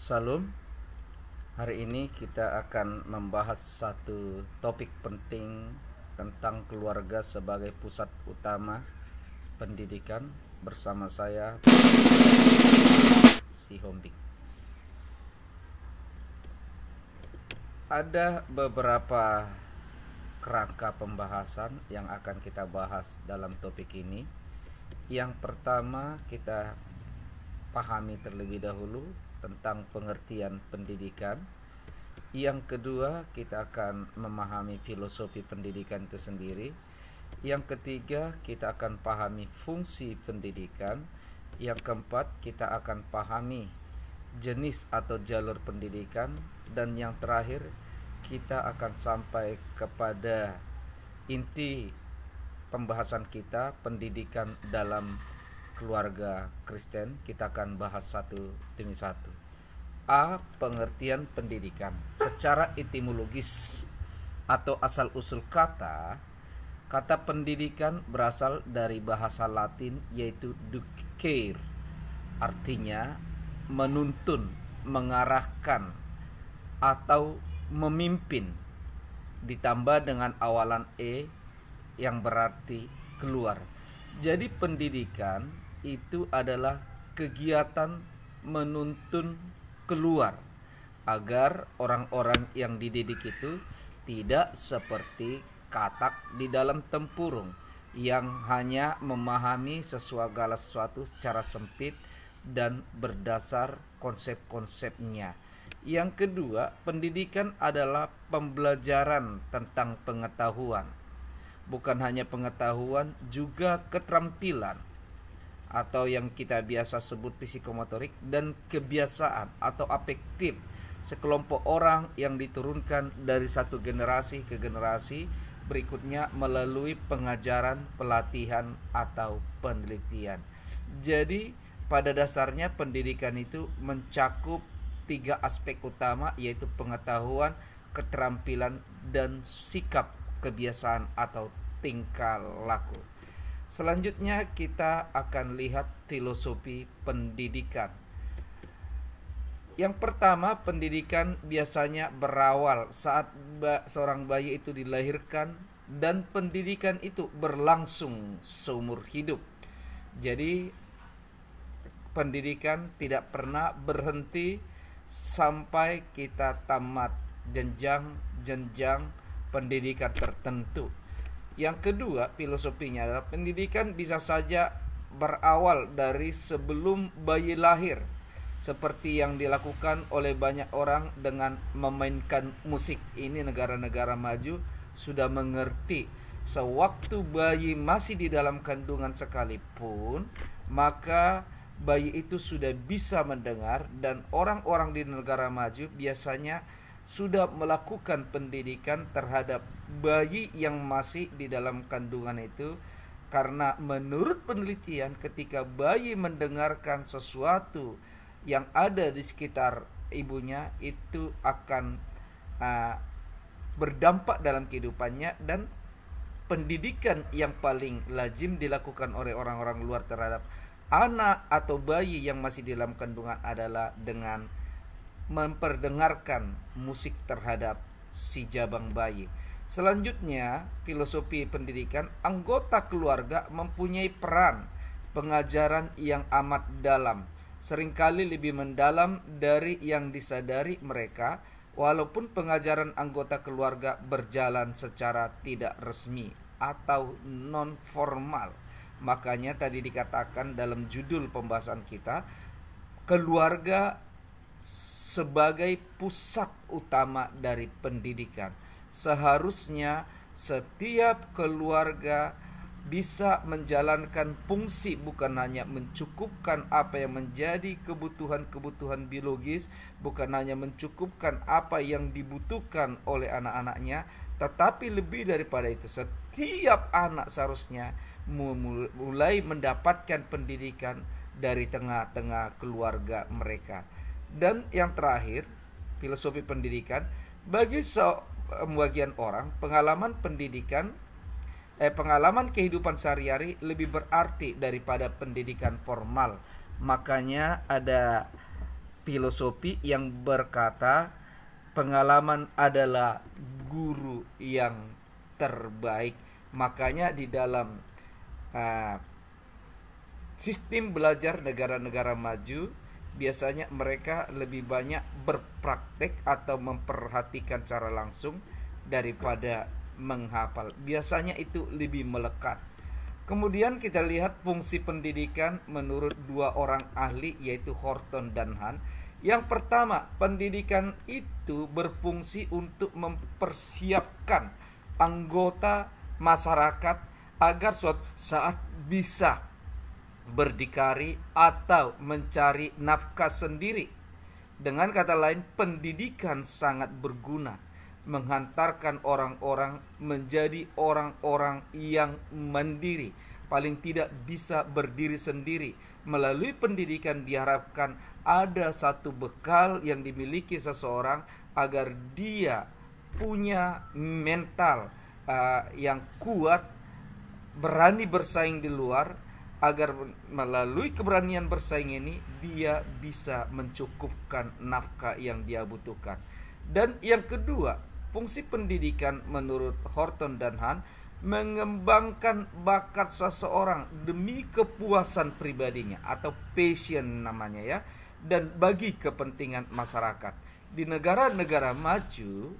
Salam. Hari ini kita akan membahas satu topik penting tentang keluarga sebagai pusat utama pendidikan bersama saya Si Hombik. Ada beberapa kerangka pembahasan yang akan kita bahas dalam topik ini. Yang pertama, kita pahami terlebih dahulu tentang pengertian pendidikan. Yang kedua, kita akan memahami filosofi pendidikan itu sendiri. Yang ketiga, kita akan pahami fungsi pendidikan. Yang keempat, kita akan pahami jenis atau jalur pendidikan. Dan yang terakhir, kita akan sampai kepada inti pembahasan kita, pendidikan dalam keluarga Kristen. Kita akan bahas satu demi satu. A. Pengertian pendidikan. Secara etimologis atau asal-usul kata pendidikan berasal dari bahasa Latin yaitu ducere, artinya menuntun, mengarahkan atau memimpin, ditambah dengan awalan e yang berarti keluar. Jadi pendidikan itu adalah kegiatan menuntun keluar agar orang-orang yang dididik itu tidak seperti katak di dalam tempurung yang hanya memahami segala sesuatu secara sempit dan berdasar konsep-konsepnya. Yang kedua, pendidikan adalah pembelajaran tentang pengetahuan. Bukan hanya pengetahuan, juga keterampilan atau yang kita biasa sebut psikomotorik dan kebiasaan atau afektif sekelompok orang yang diturunkan dari satu generasi ke generasi berikutnya melalui pengajaran, pelatihan atau penelitian. Jadi pada dasarnya pendidikan itu mencakup tiga aspek utama, yaitu pengetahuan, keterampilan, dan sikap, kebiasaan atau tingkah laku. Selanjutnya kita akan lihat filosofi pendidikan. Yang pertama, pendidikan biasanya berawal saat seorang bayi itu dilahirkan dan pendidikan itu berlangsung seumur hidup. Jadi pendidikan tidak pernah berhenti sampai kita tamat jenjang pendidikan tertentu. Yang kedua, filosofinya adalah pendidikan bisa saja berawal dari sebelum bayi lahir, seperti yang dilakukan oleh banyak orang dengan memainkan musik. Ini negara-negara maju sudah mengerti. Sewaktu bayi masih di dalam kandungan sekalipun, maka bayi itu sudah bisa mendengar, dan orang-orang di negara maju biasanya sudah melakukan pendidikan terhadap bayi yang masih di dalam kandungan itu, karena menurut penelitian ketika bayi mendengarkan sesuatu yang ada di sekitar ibunya itu akan berdampak dalam kehidupannya. Dan pendidikan yang paling lazim dilakukan oleh orang-orang luar terhadap anak atau bayi yang masih di dalam kandungan adalah dengan memperdengarkan musik terhadap si jabang bayi. Selanjutnya, filosofi pendidikan, anggota keluarga mempunyai peran pengajaran yang amat dalam, seringkali lebih mendalam dari yang disadari mereka, walaupun pengajaran anggota keluarga berjalan secara tidak resmi atau non formal. Makanya tadi dikatakan dalam judul pembahasan kita, keluarga sebagai pusat utama dari pendidikan. Seharusnya setiap keluarga bisa menjalankan fungsi, bukan hanya mencukupkan apa yang menjadi kebutuhan-kebutuhan biologis, bukan hanya mencukupkan apa yang dibutuhkan oleh anak-anaknya, tetapi lebih daripada itu, setiap anak seharusnya mulai mendapatkan pendidikan dari tengah-tengah keluarga mereka. Dan yang terakhir, filosofi pendidikan, bagi sebagian orang pengalaman kehidupan sehari-hari lebih berarti daripada pendidikan formal. Makanya ada filosofi yang berkata pengalaman adalah guru yang terbaik. Makanya di dalam uh, sistem belajar negara-negara maju, biasanya mereka lebih banyak berpraktek atau memperhatikan secara langsung daripada menghafal. Biasanya itu lebih melekat. Kemudian kita lihat fungsi pendidikan menurut dua orang ahli, yaitu Horton dan Hahn. Yang pertama, pendidikan itu berfungsi untuk mempersiapkan anggota masyarakat agar suatu saat bisa berdikari atau mencari nafkah sendiri. Dengan kata lain, pendidikan sangat berguna menghantarkan orang-orang menjadi orang-orang yang mandiri, paling tidak bisa berdiri sendiri. Melalui pendidikan diharapkan ada satu bekal yang dimiliki seseorang agar dia punya mental yang kuat, berani bersaing di luar, agar melalui keberanian bersaing ini dia bisa mencukupkan nafkah yang dia butuhkan. Dan yang kedua, fungsi pendidikan menurut Horton dan Hahn mengembangkan bakat seseorang demi kepuasan pribadinya atau passion namanya ya, dan bagi kepentingan masyarakat. Di negara-negara maju,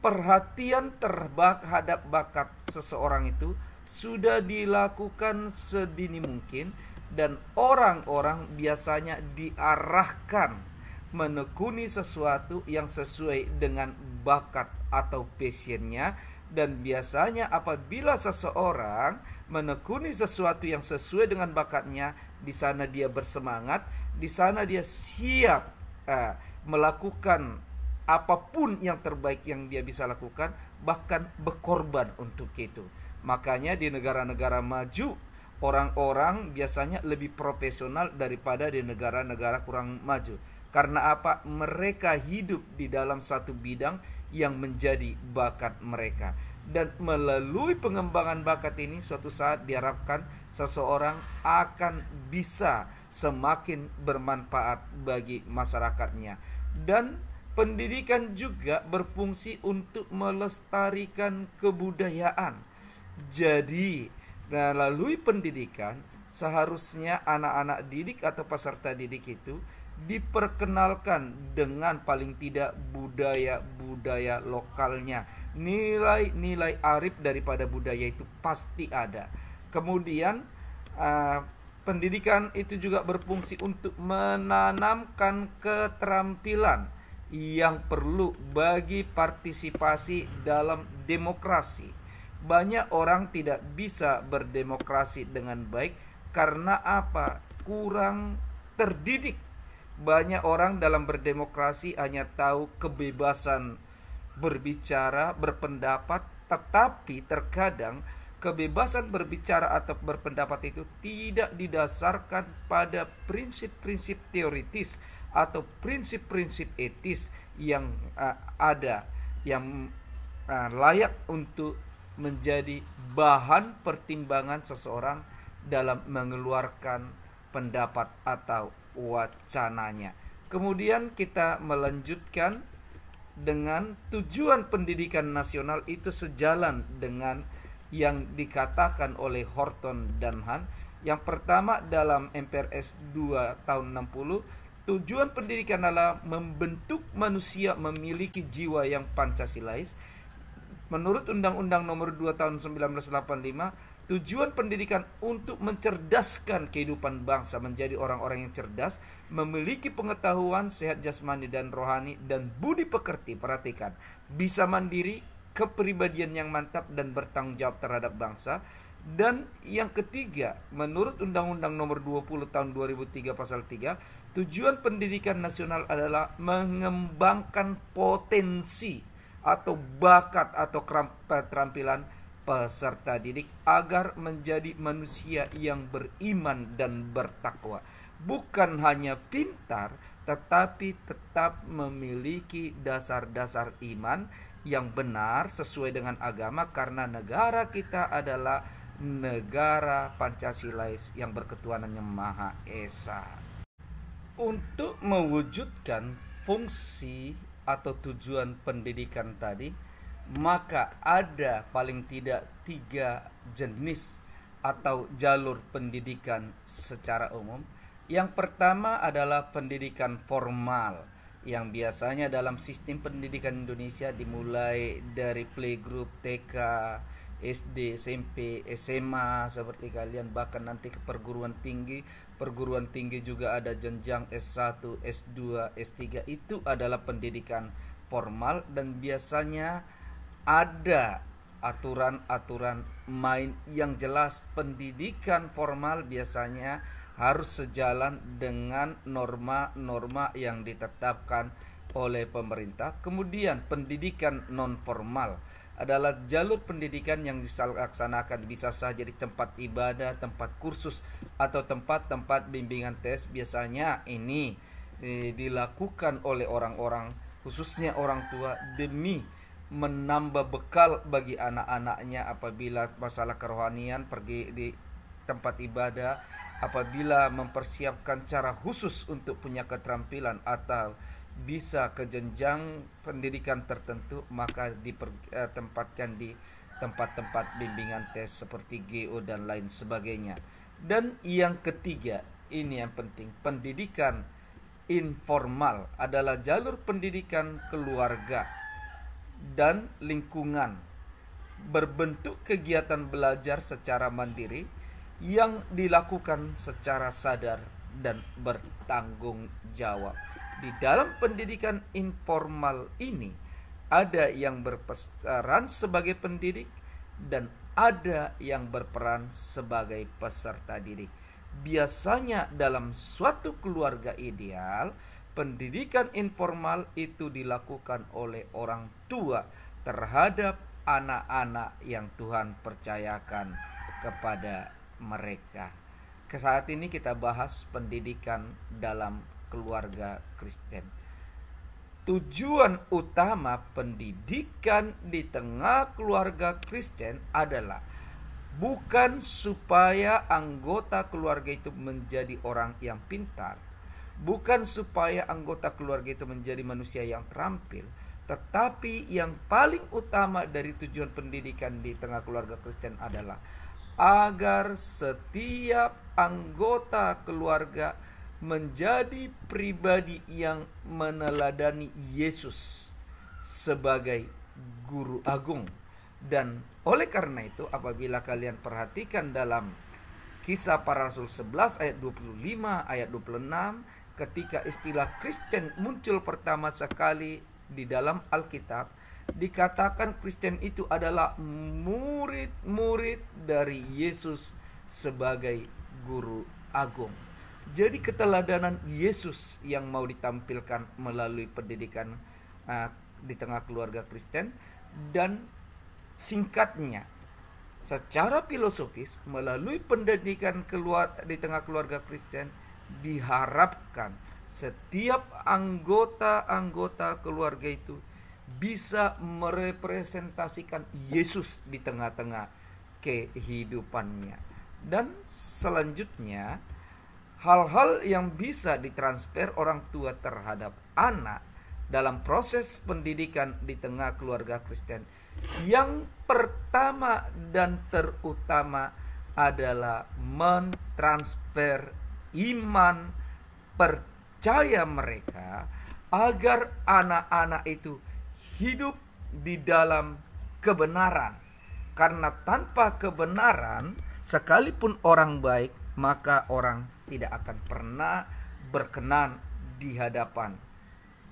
perhatian terhadap bakat seseorang itu sudah dilakukan sedini mungkin, dan orang-orang biasanya diarahkan menekuni sesuatu yang sesuai dengan bakat atau passionnya. Dan biasanya apabila seseorang menekuni sesuatu yang sesuai dengan bakatnya, di sana dia bersemangat, di sana dia siap melakukan apapun yang terbaik yang dia bisa lakukan, bahkan berkorban untuk itu. Makanya di negara-negara maju, orang-orang biasanya lebih profesional daripada di negara-negara kurang maju. Karena apa? Mereka hidup di dalam satu bidang yang menjadi bakat mereka. Dan melalui pengembangan bakat ini, suatu saat diharapkan seseorang akan bisa semakin bermanfaat bagi masyarakatnya. Dan pendidikan juga berfungsi untuk melestarikan kebudayaan. Jadi, melalui pendidikan, seharusnya anak-anak didik atau peserta didik itu diperkenalkan dengan paling tidak budaya-budaya lokalnya. Nilai-nilai arif daripada budaya itu pasti ada. Kemudian pendidikan itu juga berfungsi untuk menanamkan keterampilan yang perlu bagi partisipasi dalam demokrasi. Banyak orang tidak bisa berdemokrasi dengan baik karena apa? Kurang terdidik. Banyak orang dalam berdemokrasi hanya tahu kebebasan berbicara, berpendapat, tetapi terkadang kebebasan berbicara atau berpendapat itu tidak didasarkan pada prinsip-prinsip teoritis atau prinsip-prinsip etis yang ada, yang layak untuk menjadi bahan pertimbangan seseorang dalam mengeluarkan pendapat atau wacananya. Kemudian kita melanjutkan dengan tujuan pendidikan nasional itu sejalan dengan yang dikatakan oleh Horton dan Hahn. Yang pertama, dalam MPRS 2 tahun 60, tujuan pendidikan adalah membentuk manusia memiliki jiwa yang Pancasilais. Menurut Undang-Undang Nomor 2 tahun 1985, tujuan pendidikan untuk mencerdaskan kehidupan bangsa menjadi orang-orang yang cerdas, memiliki pengetahuan, sehat jasmani dan rohani, dan budi pekerti. Perhatikan, bisa mandiri, kepribadian yang mantap, dan bertanggung jawab terhadap bangsa. Dan yang ketiga, menurut Undang-Undang Nomor 20 tahun 2003 pasal 3, tujuan pendidikan nasional adalah mengembangkan potensi atau bakat atau keterampilan peserta didik agar menjadi manusia yang beriman dan bertakwa. Bukan hanya pintar, tetapi tetap memiliki dasar-dasar iman yang benar sesuai dengan agama, karena negara kita adalah negara Pancasilais yang berketuhanan yang Maha Esa. Untuk mewujudkan fungsi atau tujuan pendidikan tadi, maka ada paling tidak 3 jenis atau jalur pendidikan secara umum. Yang pertama adalah pendidikan formal, yang biasanya dalam sistem pendidikan Indonesia dimulai dari playgroup, TK, SD, SMP, SMA seperti kalian, bahkan nanti ke perguruan tinggi. Perguruan tinggi juga ada jenjang S1, S2, S3. Itu adalah pendidikan formal dan biasanya ada aturan-aturan main yang jelas. Pendidikan formal biasanya harus sejalan dengan norma-norma yang ditetapkan oleh pemerintah. Kemudian pendidikan non formal adalah jalur pendidikan yang dilaksanakan bisa saja di tempat ibadah, tempat kursus, atau tempat-tempat bimbingan tes. Biasanya ini dilakukan oleh orang-orang, khususnya orang tua, demi menambah bekal bagi anak-anaknya apabila masalah kerohanian, pergi di tempat ibadah, apabila mempersiapkan cara khusus untuk punya keterampilan atau bisa ke jenjang pendidikan tertentu, maka ditempatkan di tempat-tempat bimbingan tes seperti GO dan lain sebagainya. Dan yang ketiga, ini yang penting, pendidikan informal adalah jalur pendidikan keluarga dan lingkungan, berbentuk kegiatan belajar secara mandiri yang dilakukan secara sadar dan bertanggung jawab. Di dalam pendidikan informal ini ada yang berperan sebagai pendidik dan ada yang berperan sebagai peserta didik. Biasanya dalam suatu keluarga ideal, pendidikan informal itu dilakukan oleh orang tua terhadap anak-anak yang Tuhan percayakan kepada mereka. Saat ini kita bahas pendidikan dalam keluarga Kristen. Tujuan utama pendidikan di tengah keluarga Kristen adalah bukan supaya anggota keluarga itu menjadi orang yang pintar, bukan supaya anggota keluarga itu menjadi manusia yang terampil, tetapi yang paling utama dari tujuan pendidikan di tengah keluarga Kristen adalah agar setiap anggota keluarga menjadi pribadi yang meneladani Yesus sebagai guru agung. Dan oleh karena itu, apabila kalian perhatikan dalam Kisah Para Rasul 11 ayat 25 ayat 26, ketika istilah Kristen muncul pertama sekali di dalam Alkitab, dikatakan Kristen itu adalah murid-murid dari Yesus sebagai guru agung. Jadi keteladanan Yesus yang mau ditampilkan melalui pendidikan di tengah keluarga Kristen. Dan singkatnya, secara filosofis, melalui pendidikan di tengah keluarga Kristen, diharapkan setiap anggota keluarga itu bisa merepresentasikan Yesus di tengah-tengah kehidupannya. Dan selanjutnya, hal-hal yang bisa ditransfer orang tua terhadap anak dalam proses pendidikan di tengah keluarga Kristen. Yang pertama dan terutama adalah mentransfer iman percaya mereka agar anak-anak itu hidup di dalam kebenaran. Karena tanpa kebenaran, sekalipun orang baik, maka orang tidak akan pernah berkenan di hadapan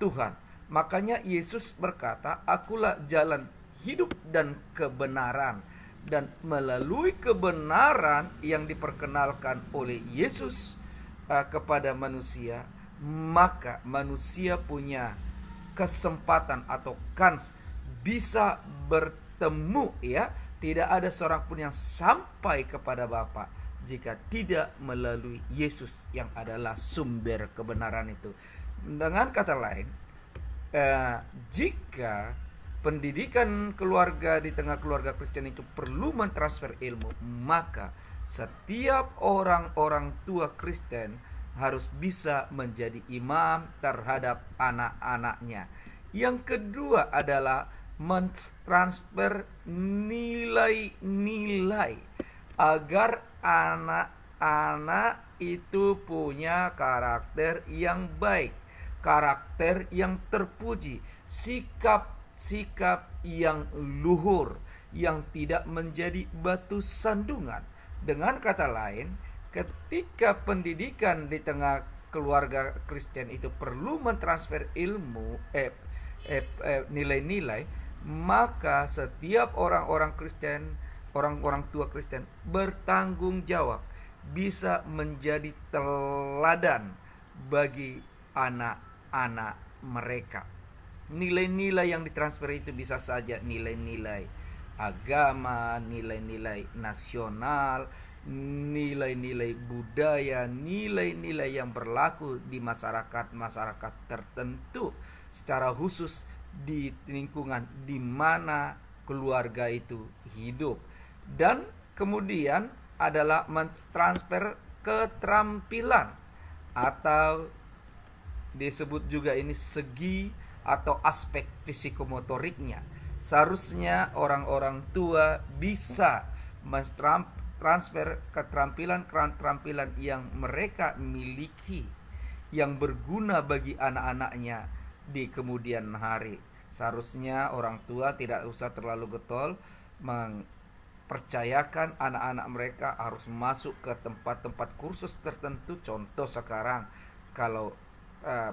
Tuhan. Makanya Yesus berkata, "Akulah jalan, hidup dan kebenaran." Dan melalui kebenaran yang diperkenalkan oleh Yesus kepada manusia, maka manusia punya kesempatan atau kans bisa bertemu, ya. Tidak ada seorang pun yang sampai kepada Bapa jika tidak melalui Yesus yang adalah sumber kebenaran itu. Dengan kata lain, jika pendidikan keluarga di tengah keluarga Kristen itu perlu mentransfer ilmu, maka setiap orang-orang tua Kristen harus bisa menjadi imam terhadap anak-anaknya. Yang kedua adalah mentransfer nilai-nilai agar anak-anak itu punya karakter yang baik, karakter yang terpuji, sikap-sikap yang luhur, yang tidak menjadi batu sandungan. Dengan kata lain, ketika pendidikan di tengah keluarga Kristen itu perlu mentransfer ilmu, nilai-nilai, maka setiap orang-orang Kristen, orang-orang tua Kristen bertanggung jawab, bisa menjadi teladan bagi anak-anak mereka. Nilai-nilai yang ditransfer itu bisa saja nilai-nilai agama, nilai-nilai nasional, nilai-nilai budaya, nilai-nilai yang berlaku di masyarakat tertentu, secara khusus di lingkungan di mana keluarga itu hidup. Dan kemudian adalah mentransfer keterampilan, atau disebut juga ini segi atau aspek fisikomotoriknya. Seharusnya orang-orang tua bisa transfer keterampilan yang mereka miliki, yang berguna bagi anak-anaknya di kemudian hari. Seharusnya orang tua tidak usah terlalu getol mempercayakan anak-anak mereka harus masuk ke tempat-tempat kursus tertentu. Contoh sekarang, kalau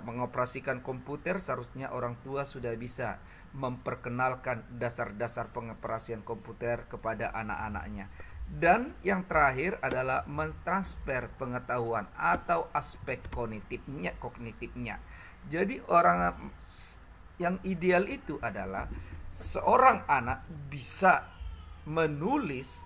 mengoperasikan komputer, seharusnya orang tua sudah bisa memperkenalkan dasar-dasar pengoperasian komputer kepada anak-anaknya. Dan yang terakhir adalah mentransfer pengetahuan atau aspek kognitifnya. Jadi orang yang ideal itu adalah seorang anak bisa menulis,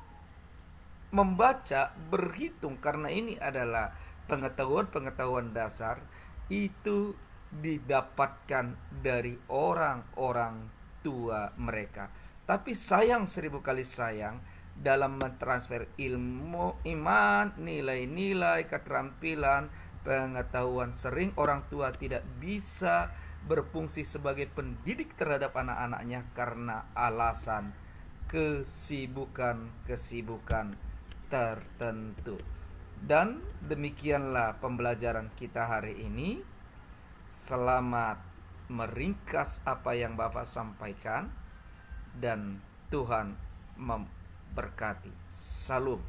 membaca, berhitung, karena ini adalah pengetahuan dasar, itu didapatkan dari orang-orang tua mereka. Tapi sayang, 1000 kali sayang, dalam mentransfer ilmu, iman, nilai-nilai, keterampilan, pengetahuan, sering orang tua tidak bisa berfungsi sebagai pendidik terhadap anak-anaknya karena alasan kesibukan tertentu. Dan demikianlah pembelajaran kita hari ini. Selamat meringkas apa yang Bapak sampaikan, dan Tuhan memberkati. Salam.